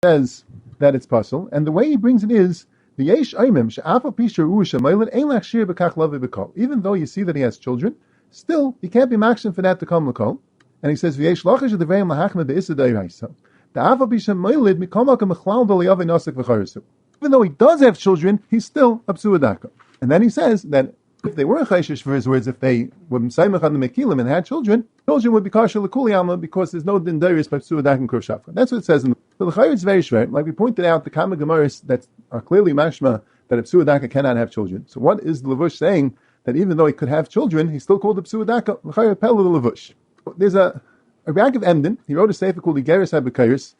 says that it's puzzle, and the way he brings it is v'yesh oimim she'afa pisha u'usha meilin ein lachshir b'kach lavi b'kol. Even though you see that he has children, still you can't be maxim for that to come l'kol. And he says v'yesh lachish adivreim lahachma be'isa da'iraisa. The afa pisha meilid mikomaka mechlal b'liyavi nosek v'charisu. Even though he does have children, he's still a psuadaka. And then he says that if they were chayshish for his words, if they were msaymach on the mekilim and had children would be kasher l'kuli alma because there's no din dairis by psuadak and kurshafka. That's what it says in the. So the chayr is very shver. Like we pointed out, the kama gemaris that are clearly mashma that a psuadaka cannot have children. So what is the levush saying that even though he could have children, he's still called a psuadaka? The chayr pel the levush. There's a Yaakov Emden. He wrote a sefer called Igeris HaBekayis.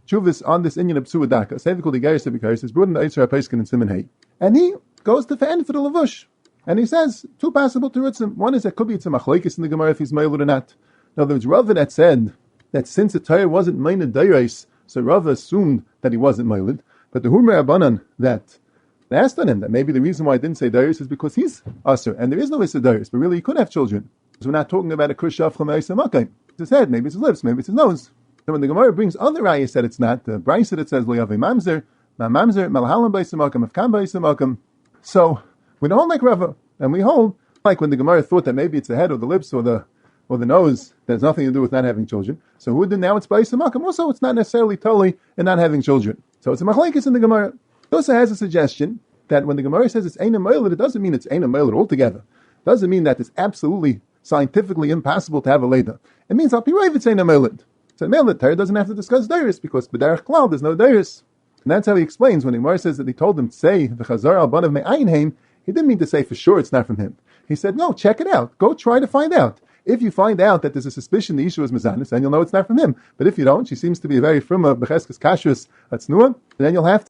Chuvis on this Inyan of psuadaka. A sefer called Igeris HaBekayis. It's brought in the Eitzer HaPeiskin and Simon Hay. And he goes to fend for the levush. And he says two possible terutzim. One is that could be it's a machlekes in the Gemara if he's ma'ilud or not. In other words, Rava that said that since the Torah wasn't ma'ined dairais, so Rava assumed that he wasn't ma'ilud. But the Humra Abanan that asked on him that maybe the reason why I didn't say dairais is because he's usher, and there is no issa dairais, but really he could have children. So we're not talking about a kushaf from Eisamakay. It's his head, maybe it's his lips, maybe it's his nose. So when the Gemara brings other rayas that it's not, the Brisa that says lo yavei mamzer, ma mamzer, malhalam b'Eisamakam, afkam b'Eisamakam. So we don't hold like Rava, and we hold like when the Gemara thought that maybe it's the head or the lips or the nose that has nothing to do with not having children. So who did now it's Bais Makam? Also, it's not necessarily totally in not having children. So it's a machlekes in the Gemara. It also has a suggestion that when the Gemara says it's Eina Meilad, it doesn't mean it's Eina Meilad altogether. It doesn't mean that it's absolutely scientifically impossible to have a Leda. It means I'll be right if it's Eina Meilad. So Meilad Torah doesn't have to discuss Dairis because B'derech Klal there's no Dairis. And that's how he explains when the Gemara says that he told him to say the Chazar al Banav Me'ayin, he didn't mean to say for sure it's not from him. He said, no, check it out. Go try to find out. If you find out that there's a suspicion the issue is Mazanis, then you'll know it's not from him. But if you don't, she seems to be a very fruma, becheskes kashrus, atznuah, then you'll have to